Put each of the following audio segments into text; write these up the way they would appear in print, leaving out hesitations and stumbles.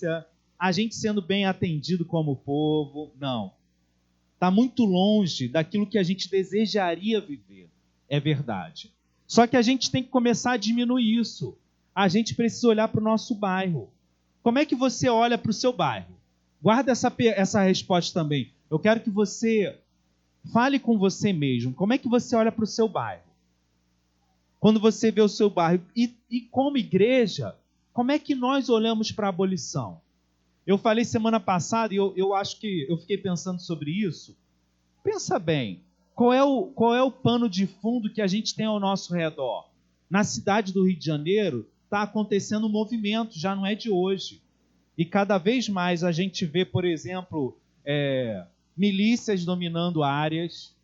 aparência, a gente sendo bem atendido como povo. Não. Está muito longe daquilo que a gente desejaria viver. É verdade. Só que a gente tem que começar a diminuir isso. A gente precisa olhar para o nosso bairro. Como é que você olha para o seu bairro? Guarda essa resposta também. Eu quero que você fale com você mesmo. Como é que você olha para o seu bairro? Quando você vê o seu bairro. E como igreja, como é que nós olhamos para a abolição? Eu falei semana passada, e eu acho que eu fiquei pensando sobre isso. Pensa bem, qual é o pano de fundo que a gente tem ao nosso redor? Na cidade do Rio de Janeiro, está acontecendo um movimento, já não é de hoje. E cada vez mais a gente vê, por exemplo, milícias dominando áreas,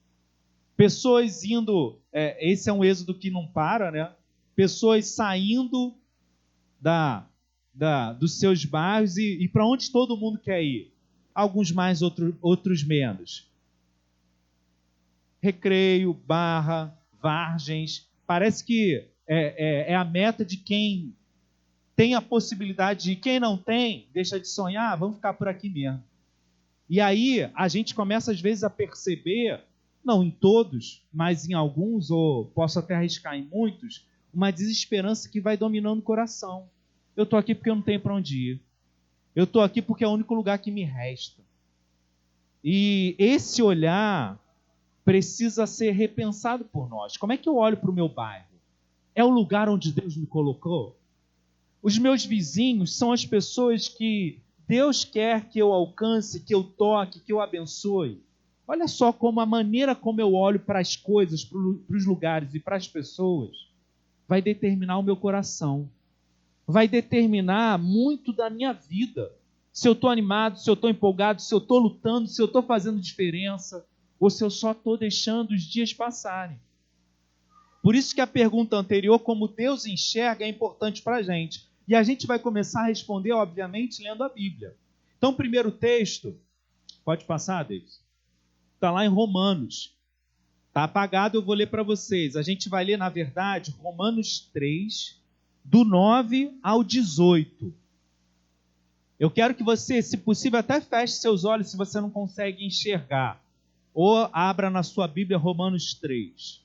pessoas indo... esse é um êxodo que não para, né? Pessoas saindo dos seus bairros e para onde todo mundo quer ir. Alguns mais, outros menos. Recreio, Barra, Vargens. Parece que é a meta de quem tem a possibilidade de... Quem não tem, deixa de sonhar, vamos ficar por aqui mesmo. E aí a gente começa às vezes a perceber, não em todos, mas em alguns, ou posso até arriscar em muitos, uma desesperança que vai dominando o coração. Eu estou aqui porque eu não tenho para onde ir. Eu estou aqui porque é o único lugar que me resta. E esse olhar precisa ser repensado por nós. Como é que eu olho para o meu bairro? É o lugar onde Deus me colocou? Os meus vizinhos são as pessoas que Deus quer que eu alcance, que eu toque, que eu abençoe. Olha só como a maneira como eu olho para as coisas, para os lugares e para as pessoas vai determinar o meu coração. Vai determinar muito da minha vida. Se eu estou animado, se eu estou empolgado, se eu estou lutando, se eu estou fazendo diferença, ou se eu só estou deixando os dias passarem. Por isso que a pergunta anterior, como Deus enxerga, é importante para a gente. E a gente vai começar a responder, obviamente, lendo a Bíblia. Então, o primeiro texto, pode passar, Deus? Está lá em Romanos. Está apagado, eu vou ler para vocês. A gente vai ler, na verdade, Romanos 3, do 9 ao 18. Eu quero que você, se possível, até feche seus olhos se você não consegue enxergar. Ou abra na sua Bíblia Romanos 3.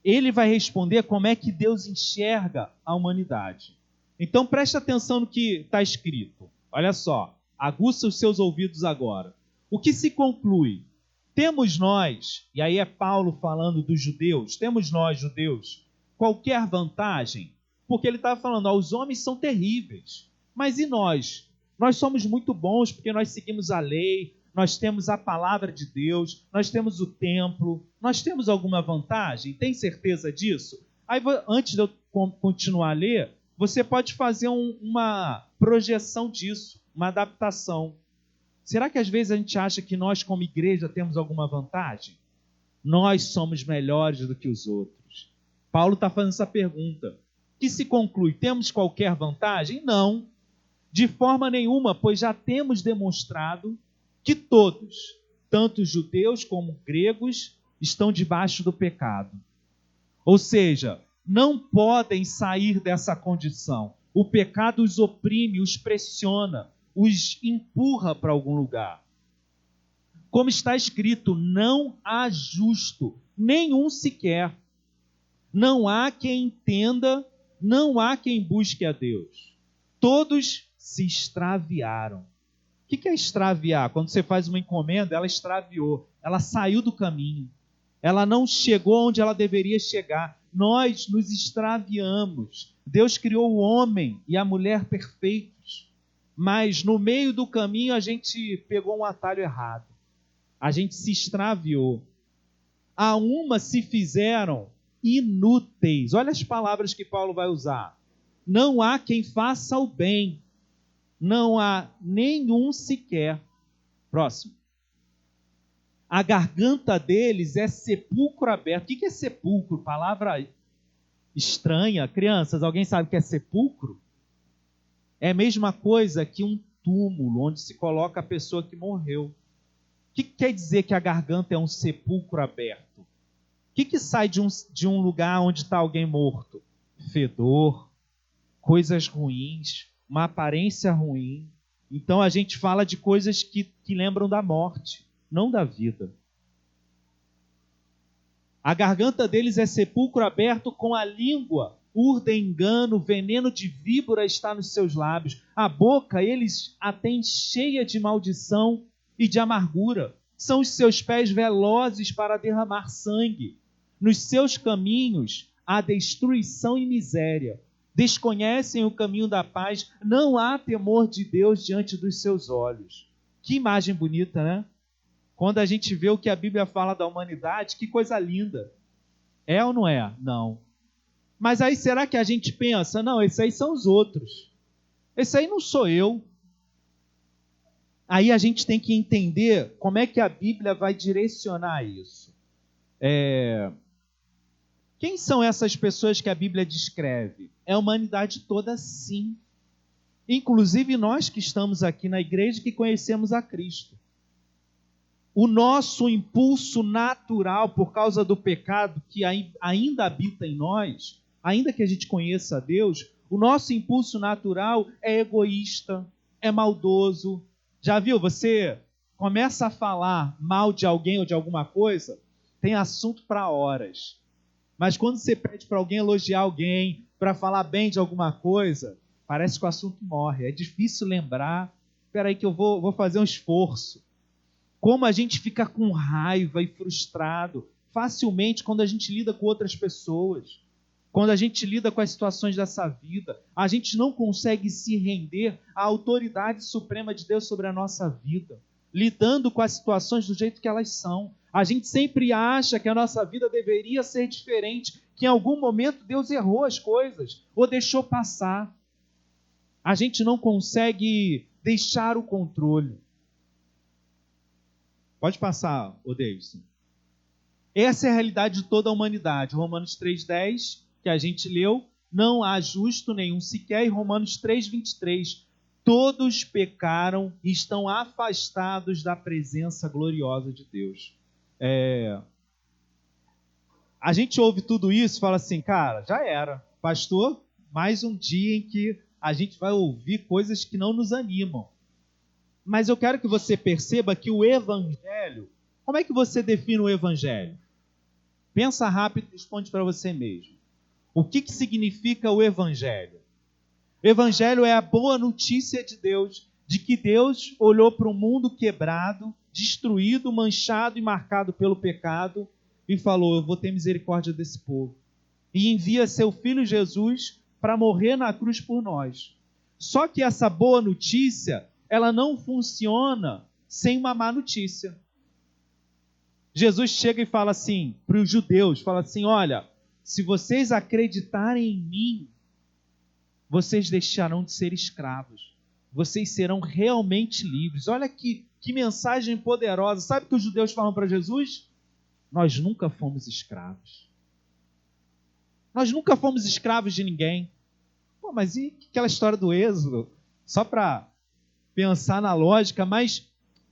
Ele vai responder como é que Deus enxerga a humanidade. Então preste atenção no que está escrito. Olha só, aguça os seus ouvidos agora. O que se conclui? Temos nós, e aí é Paulo falando dos judeus, temos nós, judeus, qualquer vantagem? Porque ele estava falando, os homens são terríveis. Mas e nós? Nós somos muito bons porque nós seguimos a lei, nós temos a palavra de Deus, nós temos o templo, nós temos alguma vantagem? Tem certeza disso? Aí, antes de eu continuar a ler, você pode fazer uma projeção disso, uma adaptação. Será que às vezes a gente acha que nós, como igreja, temos alguma vantagem? Nós somos melhores do que os outros. Paulo está fazendo essa pergunta. Que se conclui, temos qualquer vantagem? Não, de forma nenhuma, pois já temos demonstrado que todos, tanto judeus como gregos, estão debaixo do pecado. Ou seja, não podem sair dessa condição. O pecado os oprime, os pressiona, os empurra para algum lugar. Como está escrito, não há justo, nenhum sequer. Não há quem entenda, não há quem busque a Deus. Todos se extraviaram. O que é extraviar? Quando você faz uma encomenda, ela extraviou, ela saiu do caminho, ela não chegou onde ela deveria chegar. Nós nos extraviamos. Deus criou o homem e a mulher perfeitos, mas no meio do caminho a gente pegou um atalho errado, a gente se extraviou. A uma se fizeram inúteis. Olha as palavras que Paulo vai usar. Não há quem faça o bem, não há nenhum sequer. Próximo. A garganta deles é sepulcro aberto. O que é sepulcro? Palavra estranha. Crianças, alguém sabe o que é sepulcro? É a mesma coisa que um túmulo onde se coloca a pessoa que morreu. O que quer dizer que a garganta é um sepulcro aberto? O que sai de um lugar onde está alguém morto? Fedor, coisas ruins, uma aparência ruim, Então a gente fala de coisas que lembram da morte, não da vida. A garganta deles é sepulcro aberto, com a língua urda engano, veneno de víbora está nos seus lábios. A boca eles a têm cheia de maldição e de amargura. São os seus pés velozes para derramar sangue. Nos seus caminhos há destruição e miséria. Desconhecem o caminho da paz. Não há temor de Deus diante dos seus olhos. Que imagem bonita, né? Quando a gente vê o que a Bíblia fala da humanidade, que coisa linda. É ou não é? Não. Mas aí será que a gente pensa, não, esses aí são os outros. Esse aí não sou eu. Aí a gente tem que entender como é que a Bíblia vai direcionar isso. Quem são essas pessoas que a Bíblia descreve? É a humanidade toda, sim. Inclusive nós que estamos aqui na igreja que conhecemos a Cristo. O nosso impulso natural, por causa do pecado que ainda habita em nós, ainda que a gente conheça a Deus, o nosso impulso natural é egoísta, é maldoso. Já viu? Você começa a falar mal de alguém ou de alguma coisa, tem assunto para horas. Mas quando você pede para alguém elogiar alguém, para falar bem de alguma coisa, parece que o assunto morre. É difícil lembrar. Espera aí que eu vou fazer um esforço. Como a gente fica com raiva e frustrado facilmente quando a gente lida com outras pessoas. Quando a gente lida com as situações dessa vida, a gente não consegue se render à autoridade suprema de Deus sobre a nossa vida, lidando com as situações do jeito que elas são. A gente sempre acha que a nossa vida deveria ser diferente, que em algum momento Deus errou as coisas ou deixou passar. A gente não consegue deixar o controle. Pode passar, Davidson. Essa é a realidade de toda a humanidade. Romanos 3,10, que a gente leu, não há justo nenhum sequer, e Romanos 3,23, todos pecaram e estão afastados da presença gloriosa de Deus. A gente ouve tudo isso e fala assim, cara, já era. Pastor, mais um dia em que a gente vai ouvir coisas que não nos animam. Mas eu quero que você perceba que o Evangelho, como é que você define o Evangelho? Pensa rápido e responde para você mesmo. O que significa o Evangelho? O Evangelho é a boa notícia de Deus, de que Deus olhou para um mundo quebrado, destruído, manchado e marcado pelo pecado e falou, eu vou ter misericórdia desse povo. E envia seu Filho Jesus para morrer na cruz por nós. Só que essa boa notícia, ela não funciona sem uma má notícia. Jesus chega e fala assim, para os judeus, fala assim, olha, se vocês acreditarem em mim, vocês deixarão de ser escravos. Vocês serão realmente livres. Olha que mensagem poderosa. Sabe o que os judeus falam para Jesus? Nós nunca fomos escravos. Nós nunca fomos escravos de ninguém. Pô, mas e aquela história do Êxodo? Só para pensar na lógica, mas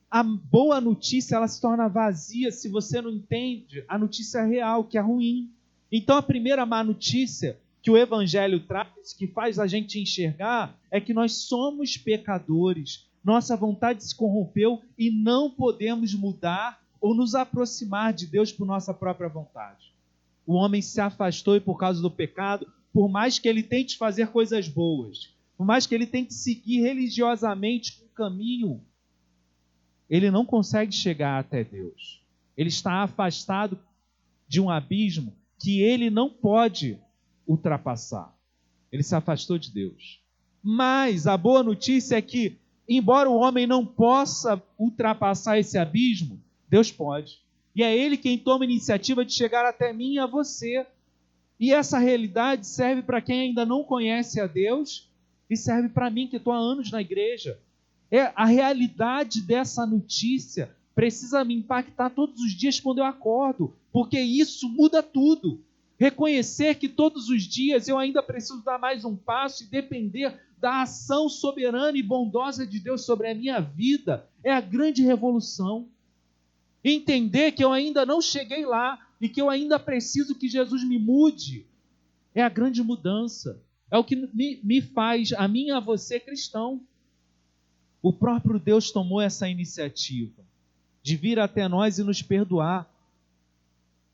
a boa notícia ela se torna vazia se você não entende a notícia real, que é ruim. Então a primeira má notícia que o Evangelho traz, que faz a gente enxergar, é que nós somos pecadores. Nossa vontade se corrompeu e não podemos mudar ou nos aproximar de Deus por nossa própria vontade. O homem se afastou e por causa do pecado, por mais que ele tente fazer coisas boas, por mais que ele tente seguir religiosamente um caminho, ele não consegue chegar até Deus. Ele está afastado de um abismo que ele não pode ultrapassar. Ele se afastou de Deus. Mas a boa notícia é que, embora o homem não possa ultrapassar esse abismo, Deus pode. E é Ele quem toma a iniciativa de chegar até mim e a você. E essa realidade serve para quem ainda não conhece a Deus e serve para mim que estou há anos na igreja. A realidade dessa notícia precisa me impactar todos os dias quando eu acordo, porque isso muda tudo. Reconhecer que todos os dias eu ainda preciso dar mais um passo e depender da ação soberana e bondosa de Deus sobre a minha vida é a grande revolução. Entender que eu ainda não cheguei lá e que eu ainda preciso que Jesus me mude é a grande mudança. É o que me faz, a mim e a você, cristão. O próprio Deus tomou essa iniciativa de vir até nós e nos perdoar.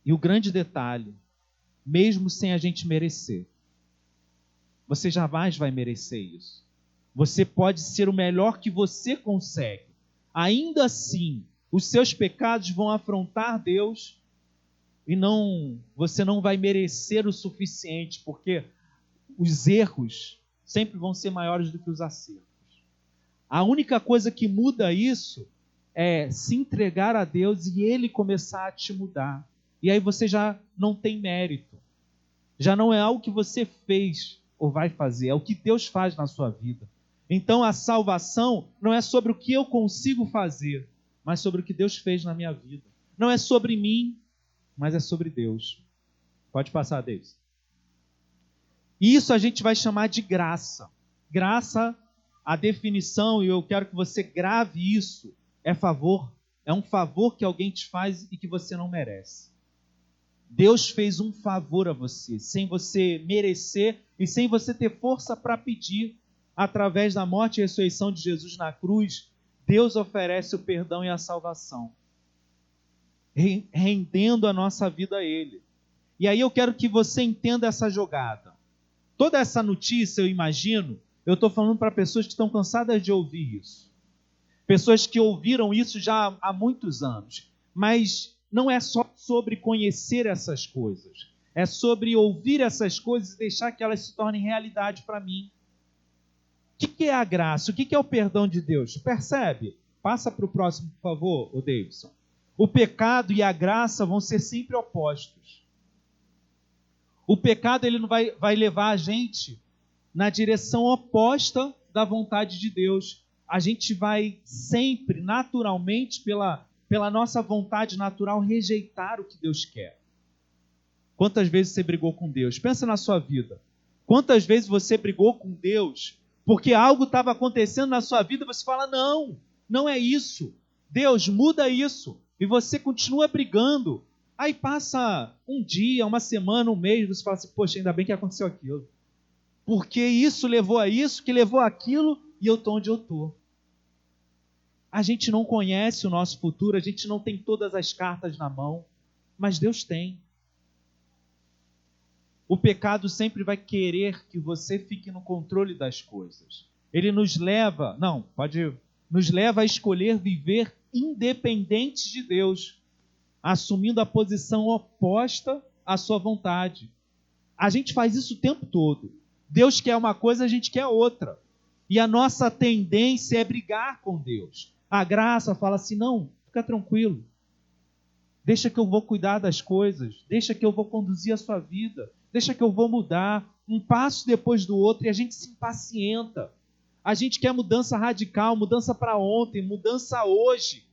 E o grande detalhe, mesmo sem a gente merecer, você jamais vai merecer isso. Você pode ser o melhor que você consegue. Ainda assim, os seus pecados vão afrontar Deus e você não vai merecer o suficiente, porque os erros sempre vão ser maiores do que os acertos. A única coisa que muda isso é se entregar a Deus e Ele começar a te mudar. E aí você já não tem mérito. Já não é algo que você fez ou vai fazer, é o que Deus faz na sua vida. Então a salvação não é sobre o que eu consigo fazer, mas sobre o que Deus fez na minha vida. Não é sobre mim, mas é sobre Deus. Pode passar, Deus. E isso a gente vai chamar de graça. Graça, a definição, e eu quero que você grave isso, é favor. É um favor que alguém te faz e que você não merece. Deus fez um favor a você, sem você merecer e sem você ter força para pedir. Através da morte e ressurreição de Jesus na cruz, Deus oferece o perdão e a salvação, rendendo a nossa vida a Ele. E aí eu quero que você entenda essa jogada. Toda essa notícia, eu imagino, eu estou falando para pessoas que estão cansadas de ouvir isso. Pessoas que ouviram isso já há muitos anos. Mas não é só sobre conhecer essas coisas. É sobre ouvir essas coisas e deixar que elas se tornem realidade para mim. O que é a graça? O que é o perdão de Deus? Percebe? Passa para o próximo, por favor, o Davidson. O pecado e a graça vão ser sempre opostos. O pecado ele não vai levar a gente na direção oposta da vontade de Deus. A gente vai sempre, naturalmente, pela nossa vontade natural, rejeitar o que Deus quer. Quantas vezes você brigou com Deus? Pensa na sua vida. Quantas vezes você brigou com Deus porque algo estava acontecendo na sua vida e você fala, não é isso. Deus, muda isso. E você continua brigando. Aí passa um dia, uma semana, um mês, você fala assim, poxa, ainda bem que aconteceu aquilo. Porque isso levou a isso, que levou aquilo, e eu estou onde eu estou. A gente não conhece o nosso futuro, a gente não tem todas as cartas na mão, mas Deus tem. O pecado sempre vai querer que você fique no controle das coisas. Ele nos leva a escolher viver independente de Deus, assumindo a posição oposta à sua vontade. A gente faz isso o tempo todo. Deus quer uma coisa, a gente quer outra. E a nossa tendência é brigar com Deus. A graça fala assim, não, fica tranquilo. Deixa que eu vou cuidar das coisas. Deixa que eu vou conduzir a sua vida. Deixa que eu vou mudar. Um passo depois do outro e a gente se impacienta. A gente quer mudança radical, mudança para ontem, mudança hoje.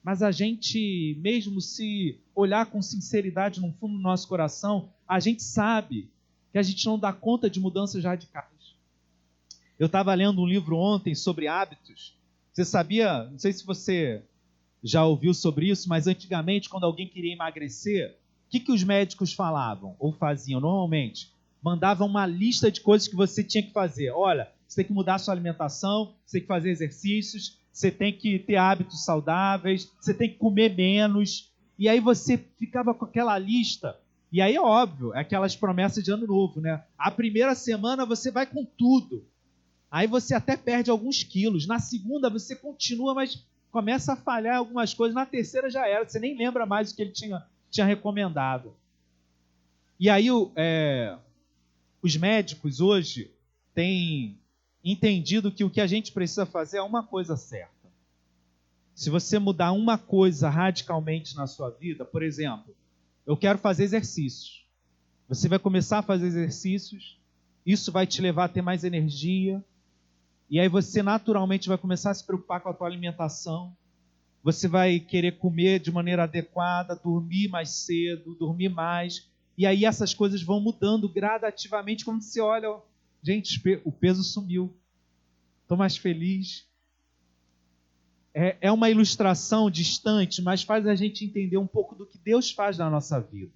Mas a gente, mesmo se olhar com sinceridade no fundo do nosso coração, a gente sabe que a gente não dá conta de mudanças radicais. Eu estava lendo um livro ontem sobre hábitos. Você sabia, não sei se você já ouviu sobre isso, mas antigamente, quando alguém queria emagrecer, o que os médicos falavam ou faziam? Normalmente, mandavam uma lista de coisas que você tinha que fazer. Olha, você tem que mudar a sua alimentação, você tem que fazer exercícios, você tem que ter hábitos saudáveis, você tem que comer menos. E aí você ficava com aquela lista. E aí é óbvio, é aquelas promessas de ano novo, né? A primeira semana você vai com tudo. Aí você até perde alguns quilos. Na segunda você continua, mas começa a falhar algumas coisas. Na terceira já era, você nem lembra mais o que ele tinha recomendado. E aí os médicos hoje têm entendido que o que a gente precisa fazer é uma coisa certa. Se você mudar uma coisa radicalmente na sua vida, por exemplo, eu quero fazer exercícios. Você vai começar a fazer exercícios, isso vai te levar a ter mais energia, e aí você naturalmente vai começar a se preocupar com a tua alimentação, você vai querer comer de maneira adequada, dormir mais cedo, dormir mais, e aí essas coisas vão mudando gradativamente, quando você olha, gente, o peso sumiu, estou mais feliz. É uma ilustração distante, mas faz a gente entender um pouco do que Deus faz na nossa vida.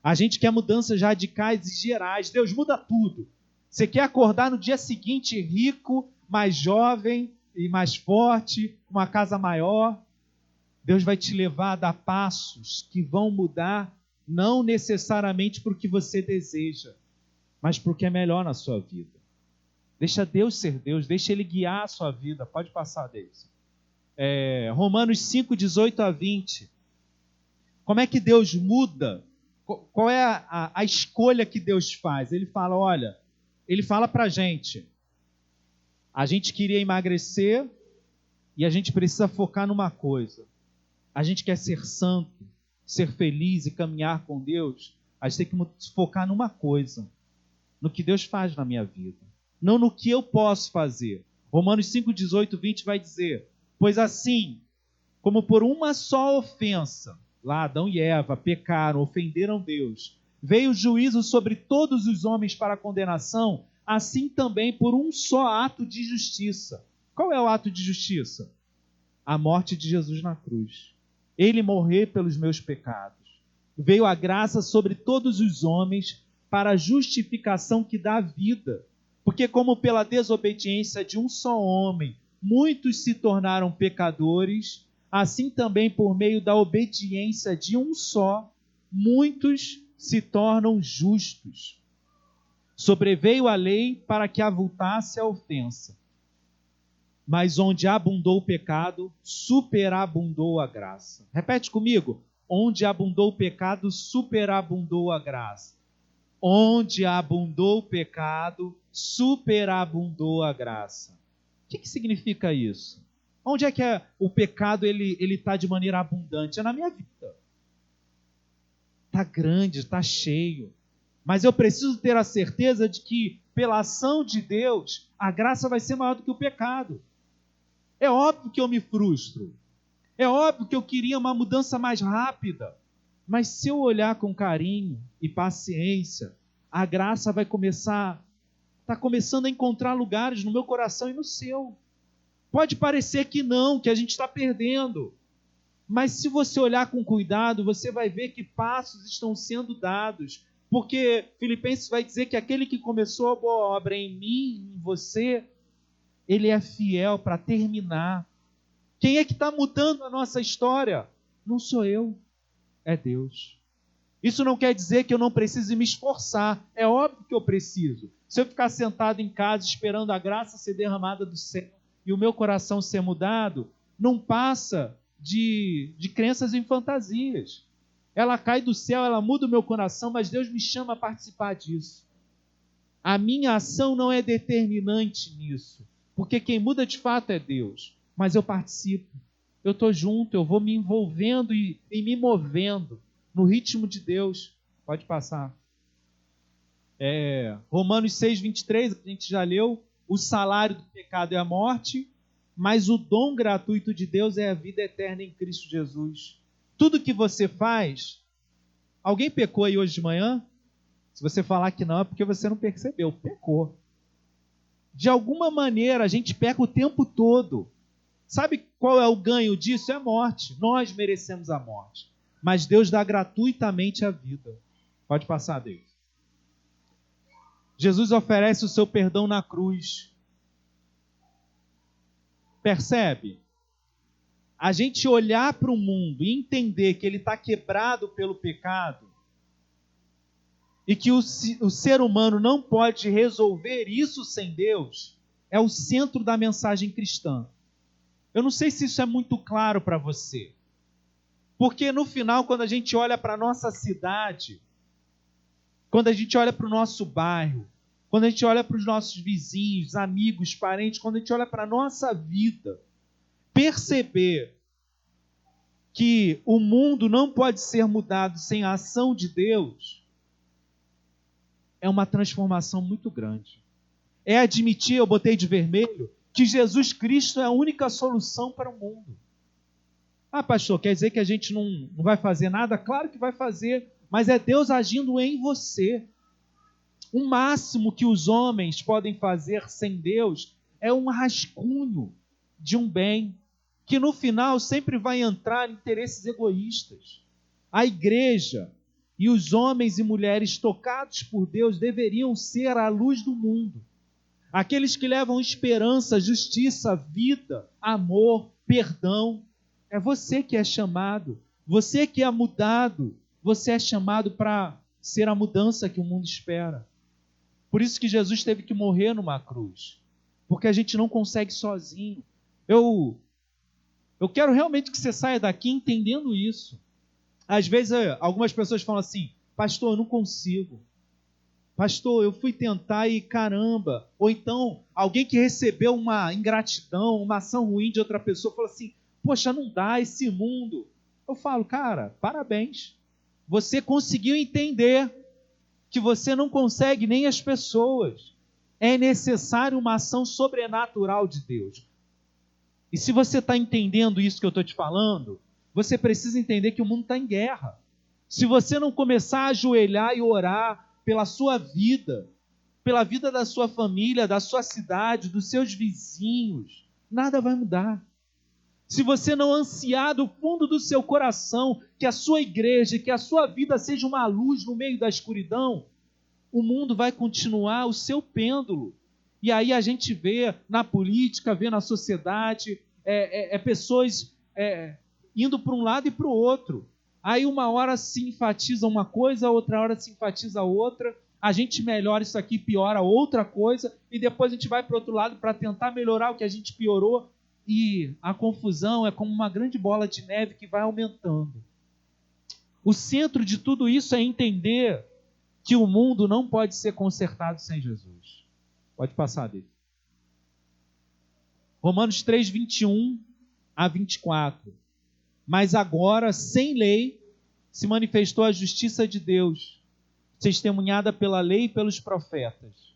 A gente quer mudanças radicais e gerais. Deus muda tudo. Você quer acordar no dia seguinte rico, mais jovem, e mais forte, uma casa maior. Deus vai te levar a dar passos que vão mudar, não necessariamente para o que você deseja, mas para o que é melhor na sua vida. Deixa Deus ser Deus, deixa Ele guiar a sua vida. Pode passar, Deus. Romanos 5, 18 a 20. Como é que Deus muda? Qual é a escolha que Deus faz? Ele fala, olha, Ele fala para a gente queria emagrecer e a gente precisa focar numa coisa. A gente quer ser santo, ser feliz e caminhar com Deus. A gente tem que focar numa coisa, no que Deus faz na minha vida, não no que eu posso fazer. Romanos 5, 18, 20 vai dizer, pois assim, como por uma só ofensa, lá Adão e Eva pecaram, ofenderam Deus, veio o juízo sobre todos os homens para a condenação, assim também por um só ato de justiça. Qual é o ato de justiça? A morte de Jesus na cruz. Ele morreu pelos meus pecados. Veio a graça sobre todos os homens para a justificação que dá vida. Porque como pela desobediência de um só homem, muitos se tornaram pecadores, assim também por meio da obediência de um só, muitos se tornam justos. Sobreveio a lei para que avultasse a ofensa. Mas onde abundou o pecado, superabundou a graça. Repete comigo. Onde abundou o pecado, superabundou a graça. Onde abundou o pecado, superabundou a graça. O que significa isso? Onde é que o pecado ele está de maneira abundante? É na minha vida. Está grande, está cheio. Mas eu preciso ter a certeza de que, pela ação de Deus, a graça vai ser maior do que o pecado. É óbvio que eu me frustro. É óbvio que eu queria uma mudança mais rápida. Mas se eu olhar com carinho e paciência, a graça vai está começando a encontrar lugares no meu coração e no seu. Pode parecer que não, que a gente está perdendo. Mas se você olhar com cuidado, você vai ver que passos estão sendo dados. Porque Filipenses vai dizer que aquele que começou a boa obra em mim, em você, ele é fiel para terminar. Quem é que está mudando a nossa história? Não sou eu, é Deus. Isso não quer dizer que eu não precise me esforçar. É óbvio que eu preciso. Se eu ficar sentado em casa esperando a graça ser derramada do céu e o meu coração ser mudado, não passa de crenças em fantasias. Ela cai do céu, ela muda o meu coração, mas Deus me chama a participar disso. A minha ação não é determinante nisso, porque quem muda de fato é Deus. Mas eu participo, eu estou junto, eu vou me envolvendo e me movendo no ritmo de Deus. Pode passar. Romanos 6, 23, a gente já leu. O salário do pecado é a morte, mas o dom gratuito de Deus é a vida eterna em Cristo Jesus. Tudo que você faz... Alguém pecou aí hoje de manhã? Se você falar que não, é porque você não percebeu. Pecou. De alguma maneira, a gente peca o tempo todo. Sabe qual é o ganho disso? É a morte. Nós merecemos a morte. Mas Deus dá gratuitamente a vida. Pode passar, Deus. Jesus oferece o seu perdão na cruz. Percebe? A gente olhar para o mundo e entender que ele está quebrado pelo pecado e que o ser humano não pode resolver isso sem Deus, é o centro da mensagem cristã. Eu não sei se isso é muito claro para você. Porque no final, quando a gente olha para a nossa cidade, quando a gente olha para o nosso bairro, quando a gente olha para os nossos vizinhos, amigos, parentes, quando a gente olha para a nossa vida, perceber que o mundo não pode ser mudado sem a ação de Deus, é uma transformação muito grande. É admitir, eu botei de vermelho, que Jesus Cristo é a única solução para o mundo. Ah, pastor, quer dizer que a gente não vai fazer nada? Claro que vai fazer, mas é Deus agindo em você. O máximo que os homens podem fazer sem Deus é um rascunho de um bem, que no final sempre vai entrar em interesses egoístas. A igreja e os homens e mulheres tocados por Deus deveriam ser a luz do mundo. aqueles que levam esperança, justiça, vida, amor, perdão. É você que é chamado, você que é mudado, você é chamado para ser a mudança que o mundo espera. Por isso que Jesus teve que morrer numa cruz, porque a gente não consegue sozinho. Eu quero realmente que você saia daqui entendendo isso. Às vezes algumas pessoas falam assim: pastor, eu não consigo. Pastor, eu fui tentar e caramba. Ou então, alguém que recebeu uma ingratidão, uma ação ruim de outra pessoa, fala assim: poxa, não dá esse mundo. Eu falo: cara, parabéns. Você conseguiu entender que você não consegue nem as pessoas. É necessário uma ação sobrenatural de Deus. E se você está entendendo isso que eu estou te falando, você precisa entender que o mundo está em guerra. Se você não começar a ajoelhar e orar pela sua vida, pela vida da sua família, da sua cidade, dos seus vizinhos, nada vai mudar. Se você não ansiar do fundo do seu coração que a sua igreja, que a sua vida seja uma luz no meio da escuridão, o mundo vai continuar o seu pêndulo. E aí a gente vê na política, vê na sociedade, pessoas indo para um lado e para o outro. Aí uma hora se enfatiza uma coisa, outra hora se enfatiza outra. A gente melhora isso aqui, piora outra coisa, e depois a gente vai para o outro lado para tentar melhorar o que a gente piorou. E a confusão é como uma grande bola de neve que vai aumentando. O centro de tudo isso é entender que o mundo não pode ser consertado sem Jesus. Pode passar dele. Romanos 3, 21 a 24. Mas agora, sem lei, se manifestou a justiça de Deus, testemunhada pela lei e pelos profetas.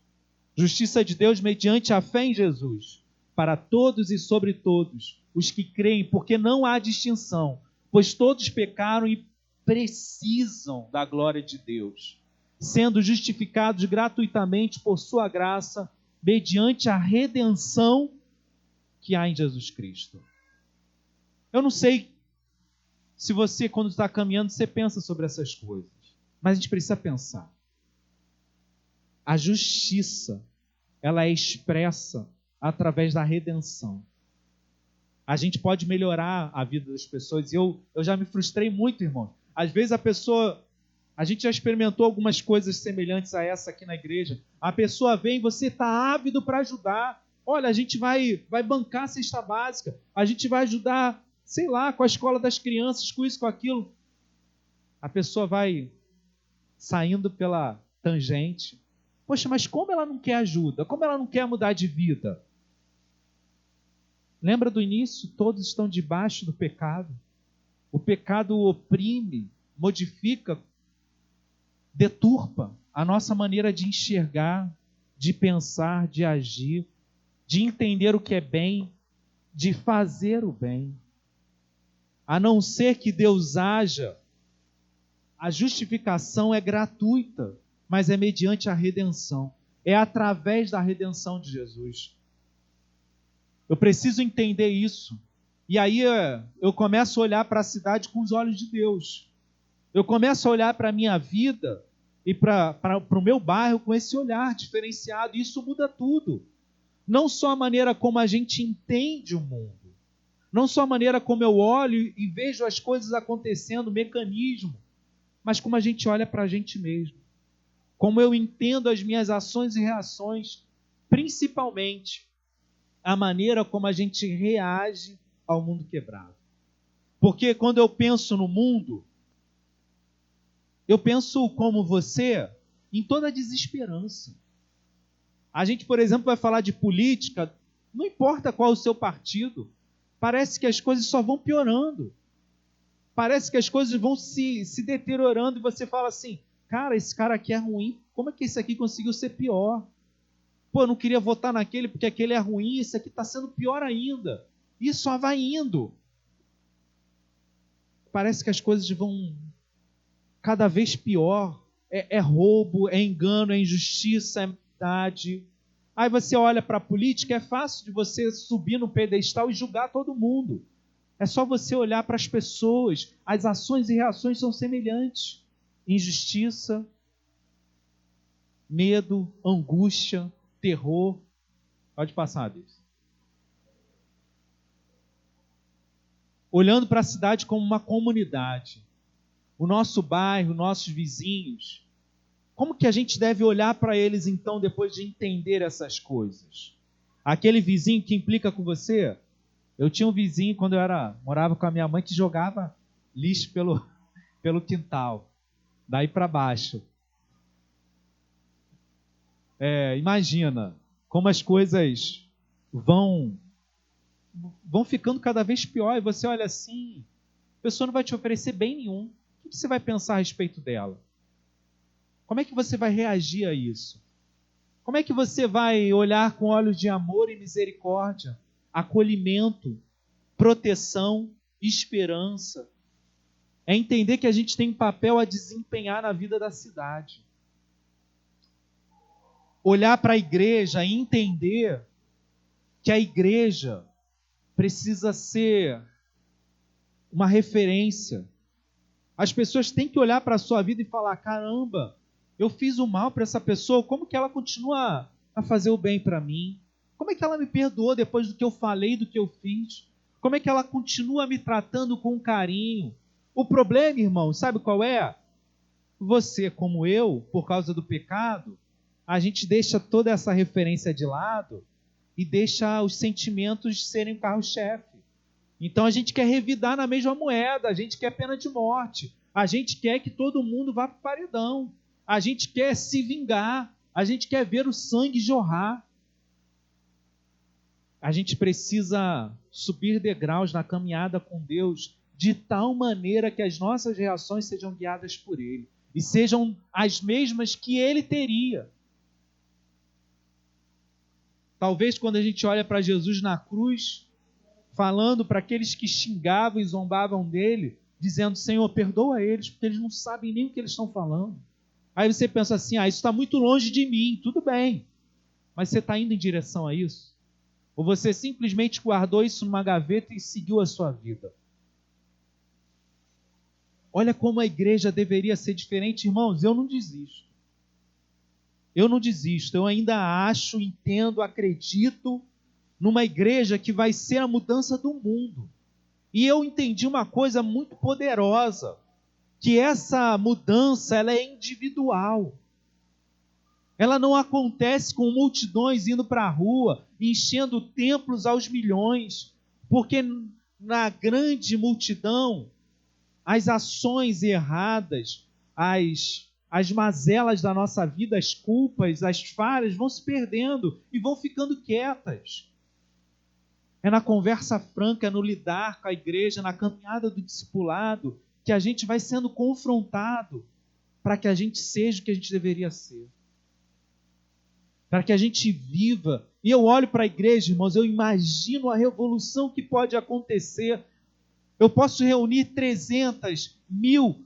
Justiça de Deus mediante a fé em Jesus, para todos e sobre todos os que creem, porque não há distinção, pois todos pecaram e precisam da glória de Deus, sendo justificados gratuitamente por sua graça, mediante a redenção que há em Jesus Cristo. Eu não sei se você, quando está caminhando, você pensa sobre essas coisas, mas a gente precisa pensar. A justiça, ela é expressa através da redenção. A gente pode melhorar a vida das pessoas. Eu já me frustrei muito, irmão. Às vezes a gente já experimentou algumas coisas semelhantes a essa aqui na igreja. A pessoa vem, você está ávido para ajudar. Olha, a gente vai bancar a cesta básica, a gente vai ajudar, sei lá, com a escola das crianças, com isso, com aquilo. A pessoa vai saindo pela tangente. Poxa, mas como ela não quer ajuda? Como ela não quer mudar de vida? Lembra do início? Todos estão debaixo do pecado. O pecado oprime, modifica, deturpa a nossa maneira de enxergar, de pensar, de agir, de entender o que é bem, de fazer o bem. A não ser que Deus haja, a justificação é gratuita, mas é mediante a redenção. É através da redenção de Jesus. Eu preciso entender isso. E aí eu começo a olhar para a cidade com os olhos de Deus. Eu começo a olhar para a minha vida e para o meu bairro com esse olhar diferenciado. E isso muda tudo. Não só a maneira como a gente entende o mundo. Não só a maneira como eu olho e vejo as coisas acontecendo, o mecanismo. Mas como a gente olha para a gente mesmo. Como eu entendo as minhas ações e reações, principalmente a maneira como a gente reage ao mundo quebrado. Porque quando eu penso no mundo, eu penso como você em toda a desesperança. A gente, por exemplo, vai falar de política, não importa qual o seu partido, parece que as coisas só vão piorando. Parece que as coisas vão se deteriorando e você fala assim, cara, esse cara aqui é ruim, como é que esse aqui conseguiu ser pior? Pô, eu não queria votar naquele porque aquele é ruim, esse aqui está sendo pior ainda. E só vai indo. Parece que as coisas vão cada vez pior. É roubo, é engano, é injustiça, é maldade. Aí você olha para a política, é fácil de você subir no pedestal e julgar todo mundo. É só você olhar para as pessoas. As ações e reações são semelhantes. Injustiça, medo, angústia, terror. Pode passar, Deus. Olhando para a cidade como uma comunidade, o nosso bairro, nossos vizinhos, como que a gente deve olhar para eles então depois de entender essas coisas? Aquele vizinho que implica com você, eu tinha um vizinho quando morava com a minha mãe que jogava lixo pelo quintal, daí para baixo. Imagina como as coisas vão ficando cada vez pior e você olha assim, a pessoa não vai te oferecer bem nenhum. O que você vai pensar a respeito dela? Como é que você vai reagir a isso? Como é que você vai olhar com olhos de amor e misericórdia, acolhimento, proteção, esperança? É entender que a gente tem um papel a desempenhar na vida da cidade. Olhar para a igreja e entender que a igreja precisa ser uma referência. As pessoas têm que olhar para a sua vida e falar, caramba, eu fiz o mal para essa pessoa, como que ela continua a fazer o bem para mim? Como é que ela me perdoou depois do que eu falei, do que eu fiz? Como é que ela continua me tratando com carinho? O problema, irmão, sabe qual é? Você, como eu, por causa do pecado, a gente deixa toda essa referência de lado e deixa os sentimentos serem o carro-chefe. Então a gente quer revidar na mesma moeda, a gente quer pena de morte, a gente quer que todo mundo vá para o paredão, a gente quer se vingar, a gente quer ver o sangue jorrar. A gente precisa subir degraus na caminhada com Deus de tal maneira que as nossas reações sejam guiadas por Ele e sejam as mesmas que Ele teria. Talvez quando a gente olha para Jesus na cruz, falando para aqueles que xingavam e zombavam dele, dizendo, Senhor, perdoa eles, porque eles não sabem nem o que eles estão falando. Aí você pensa assim, isso está muito longe de mim, tudo bem, mas você está indo em direção a isso? Ou você simplesmente guardou isso numa gaveta e seguiu a sua vida? Olha como a igreja deveria ser diferente, irmãos, eu não desisto. Eu ainda acho, entendo, acredito numa igreja que vai ser a mudança do mundo. E eu entendi uma coisa muito poderosa, que essa mudança ela é individual. Ela não acontece com multidões indo para a rua, enchendo templos aos milhões, porque na grande multidão, as ações erradas, as mazelas da nossa vida, as culpas, as falhas vão se perdendo e vão ficando quietas. É na conversa franca, é no lidar com a igreja, na caminhada do discipulado, que a gente vai sendo confrontado para que a gente seja o que a gente deveria ser. Para que a gente viva. E eu olho para a igreja, irmãos, eu imagino a revolução que pode acontecer. Eu posso reunir 300, 1.000,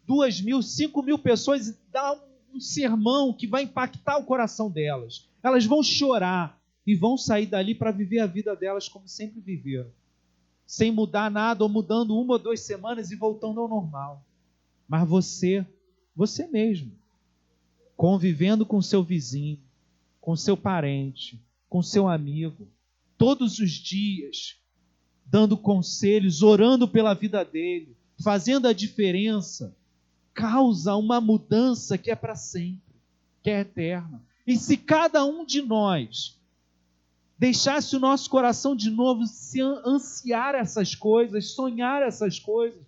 2.000, 5.000 pessoas e dar um sermão que vai impactar o coração delas. Elas vão chorar e vão sair dali para viver a vida delas como sempre viveram. Sem mudar nada, ou mudando 1 ou 2 semanas e voltando ao normal. Mas você mesmo, convivendo com seu vizinho, com seu parente, com seu amigo, todos os dias, dando conselhos, orando pela vida dele, fazendo a diferença, causa uma mudança que é para sempre, que é eterna. E se cada um de nós deixasse o nosso coração de novo se ansiar essas coisas, sonhar essas coisas,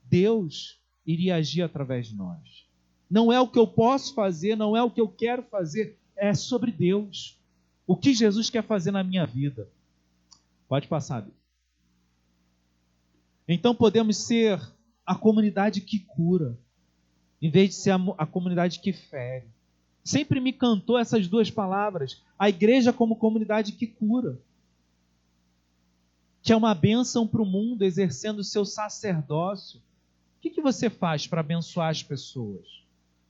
Deus iria agir através de nós. Não é o que eu posso fazer, não é o que eu quero fazer, é sobre Deus. O que Jesus quer fazer na minha vida. Pode passar, Deus. Então podemos ser a comunidade que cura, em vez de ser a comunidade que fere. Sempre me cantou essas 2 palavras. A igreja como comunidade que cura. Que é uma bênção para o mundo, exercendo o seu sacerdócio. O que você faz para abençoar as pessoas?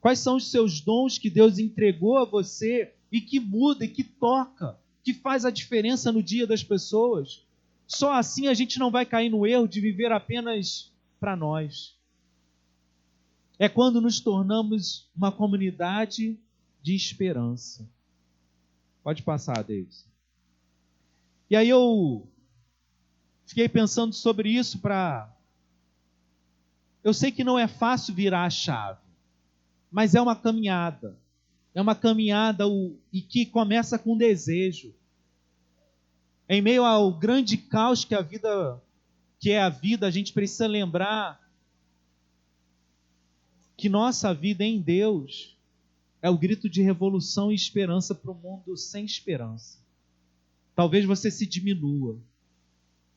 Quais são os seus dons que Deus entregou a você e que muda e que toca, que faz a diferença no dia das pessoas? Só assim a gente não vai cair no erro de viver apenas para nós. É quando nos tornamos uma comunidade de esperança. Pode passar, Deus. E aí eu fiquei pensando sobre isso Eu sei que não é fácil virar a chave, mas é uma caminhada. É uma caminhada e que começa com desejo. Em meio ao grande caos que é a vida, a gente precisa lembrar que nossa vida em Deus é o grito de revolução e esperança para um mundo sem esperança. Talvez você se diminua,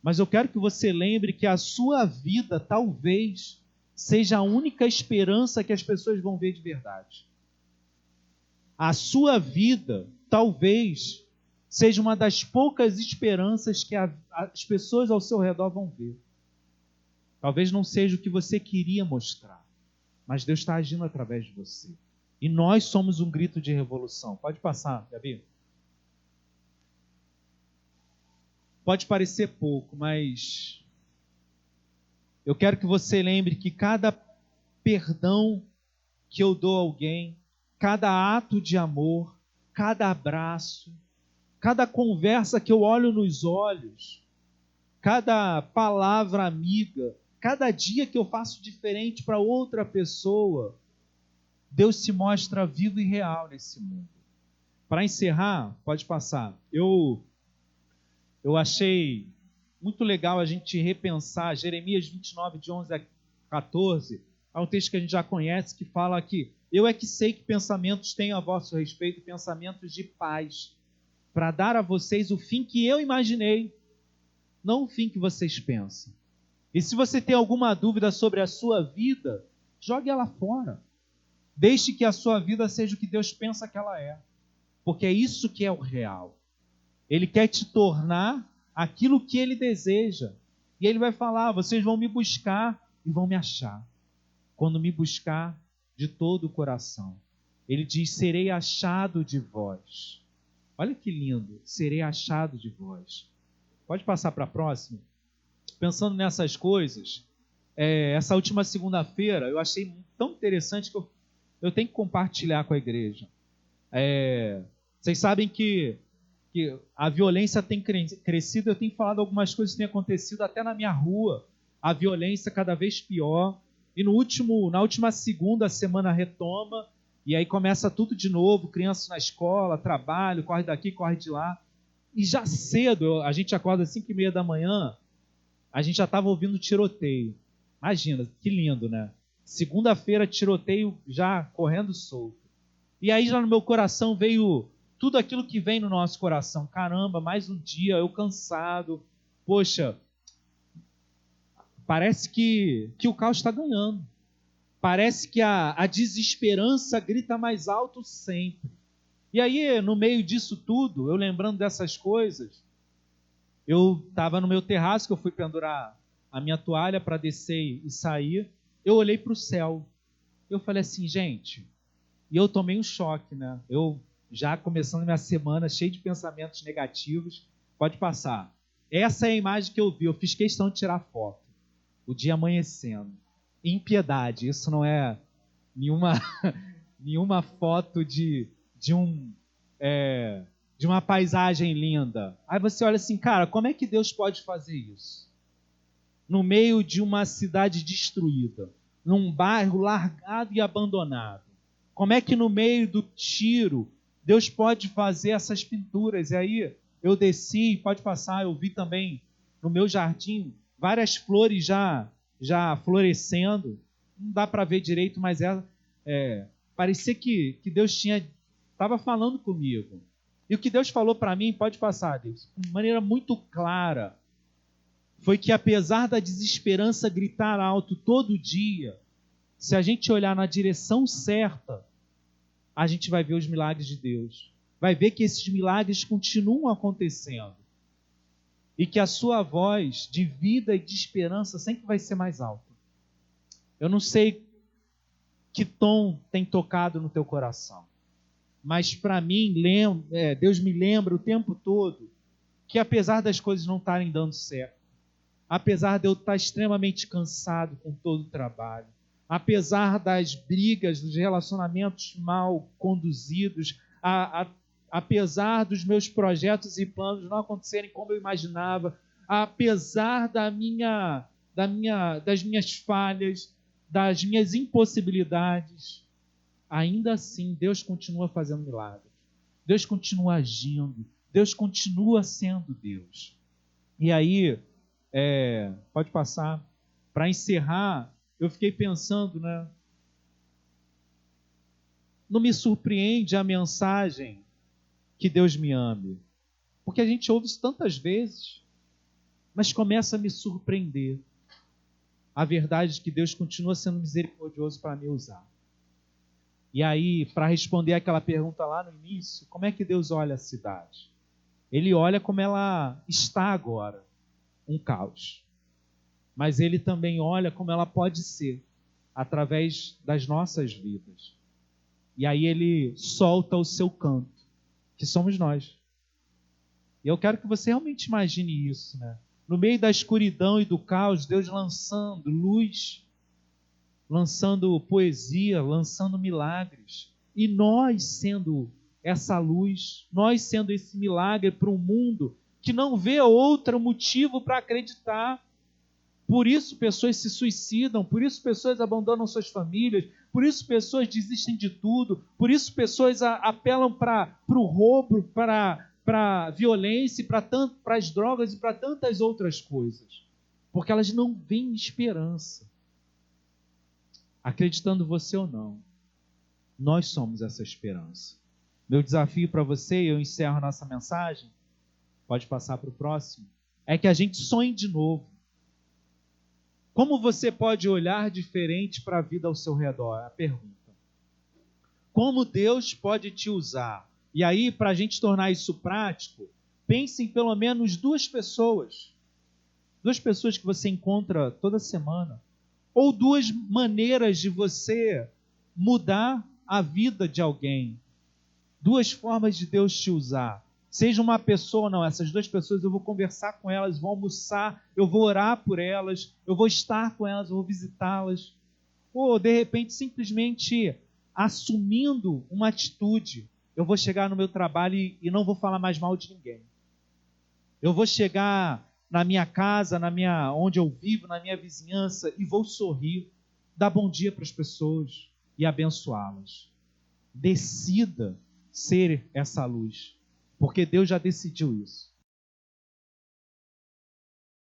mas eu quero que você lembre que a sua vida talvez seja a única esperança que as pessoas vão ver de verdade. A sua vida talvez seja uma das poucas esperanças que as pessoas ao seu redor vão ver. Talvez não seja o que você queria mostrar, mas Deus está agindo através de você. E nós somos um grito de revolução. Pode passar, Gabi. Pode parecer pouco, mas eu quero que você lembre que cada perdão que eu dou a alguém, cada ato de amor, cada abraço, cada conversa que eu olho nos olhos, cada palavra amiga, cada dia que eu faço diferente para outra pessoa, Deus se mostra vivo e real nesse mundo. Para encerrar, pode passar. Eu achei muito legal a gente repensar Jeremias 29, de 11 a 14. É um texto que a gente já conhece, que fala que eu é que sei que pensamentos tenho a vosso respeito, pensamentos de paz, para dar a vocês o fim que eu imaginei, não o fim que vocês pensam. E se você tem alguma dúvida sobre a sua vida, jogue ela fora. Deixe que a sua vida seja o que Deus pensa que ela é, porque é isso que é o real. Ele quer te tornar aquilo que Ele deseja. E Ele vai falar, vocês vão me buscar e vão me achar. Quando me buscar de todo o coração. Ele diz, serei achado de vós. Olha que lindo, serei achado de vós. Pode passar para a próxima? Pensando nessas coisas, essa última segunda-feira eu achei tão interessante que eu tenho que compartilhar com a igreja. Vocês sabem que a violência tem crescido, eu tenho falado algumas coisas que têm acontecido até na minha rua, a violência cada vez pior, e na última segunda a semana retoma, e aí começa tudo de novo, crianças na escola, trabalho, corre daqui, corre de lá, e já cedo, a gente acorda às 5h30 da manhã, a gente já estava ouvindo tiroteio. Imagina, que lindo, né? Segunda-feira, tiroteio já correndo solto. E aí já no meu coração veio tudo aquilo que vem no nosso coração. Caramba, mais um dia, eu cansado. Poxa, parece que o caos está ganhando. Parece que a desesperança grita mais alto sempre. E aí, no meio disso tudo, eu lembrando dessas coisas, eu estava no meu terraço, que eu fui pendurar a minha toalha para descer e sair. Eu olhei para o céu. Eu falei assim, gente, e eu tomei um choque, né? Eu já começando minha semana cheio de pensamentos negativos. Pode passar. Essa é a imagem que eu vi. Eu fiz questão de tirar foto. O dia amanhecendo. Impiedade. Isso não é nenhuma foto de uma paisagem linda. Aí você olha assim, cara, como é que Deus pode fazer isso? No meio de uma cidade destruída, num bairro largado e abandonado. Como é que no meio do tiro Deus pode fazer essas pinturas? E aí eu desci, pode passar, eu vi também no meu jardim várias flores já florescendo. Não dá para ver direito, mas parecia que Deus estava falando comigo. E o que Deus falou para mim, pode passar, Deus, de maneira muito clara, foi que apesar da desesperança gritar alto todo dia, se a gente olhar na direção certa, a gente vai ver os milagres de Deus. Vai ver que esses milagres continuam acontecendo. E que a sua voz de vida e de esperança sempre vai ser mais alta. Eu não sei que tom tem tocado no teu coração. Mas para mim, Deus me lembra o tempo todo que apesar das coisas não estarem dando certo, apesar de eu estar extremamente cansado com todo o trabalho, apesar das brigas, dos relacionamentos mal conduzidos, a apesar dos meus projetos e planos não acontecerem como eu imaginava, apesar das minhas falhas, das minhas impossibilidades, ainda assim Deus continua fazendo milagres. Deus continua agindo. Deus continua sendo Deus. E aí, pode passar. Para encerrar, eu fiquei pensando, né? Não me surpreende a mensagem que Deus me ame. Porque a gente ouve isso tantas vezes, mas começa a me surpreender. A verdade é que Deus continua sendo misericordioso para me usar. E aí, para responder aquela pergunta lá no início, como é que Deus olha a cidade? Ele olha como ela está agora, um caos. Mas Ele também olha como ela pode ser, através das nossas vidas. E aí Ele solta o seu canto, que somos nós. E eu quero que você realmente imagine isso, né? No meio da escuridão e do caos, Deus lançando luz, lançando poesia, lançando milagres. E nós sendo essa luz, nós sendo esse milagre para um mundo que não vê outro motivo para acreditar. Por isso pessoas se suicidam, por isso pessoas abandonam suas famílias, por isso pessoas desistem de tudo, por isso pessoas apelam para o roubo, para a violência, para as drogas e para tantas outras coisas. Porque elas não veem esperança. Acreditando você ou não, nós somos essa esperança. Meu desafio para você, e eu encerro a nossa mensagem, pode passar para o próximo, é que a gente sonhe de novo. Como você pode olhar diferente para a vida ao seu redor? É a pergunta. Como Deus pode te usar? E aí, para a gente tornar isso prático, pense em pelo menos duas pessoas. Duas pessoas que você encontra toda semana. Ou duas maneiras de você mudar a vida de alguém. Duas formas de Deus te usar. Seja uma pessoa ou não, essas duas pessoas eu vou conversar com elas, vou almoçar, eu vou orar por elas, eu vou estar com elas, eu vou visitá-las. Ou, de repente, simplesmente assumindo uma atitude. Eu vou chegar no meu trabalho e não vou falar mais mal de ninguém. Eu vou chegar na minha casa, onde eu vivo, na minha vizinhança, e vou sorrir, dar bom dia para as pessoas e abençoá-las. Decida ser essa luz, porque Deus já decidiu isso.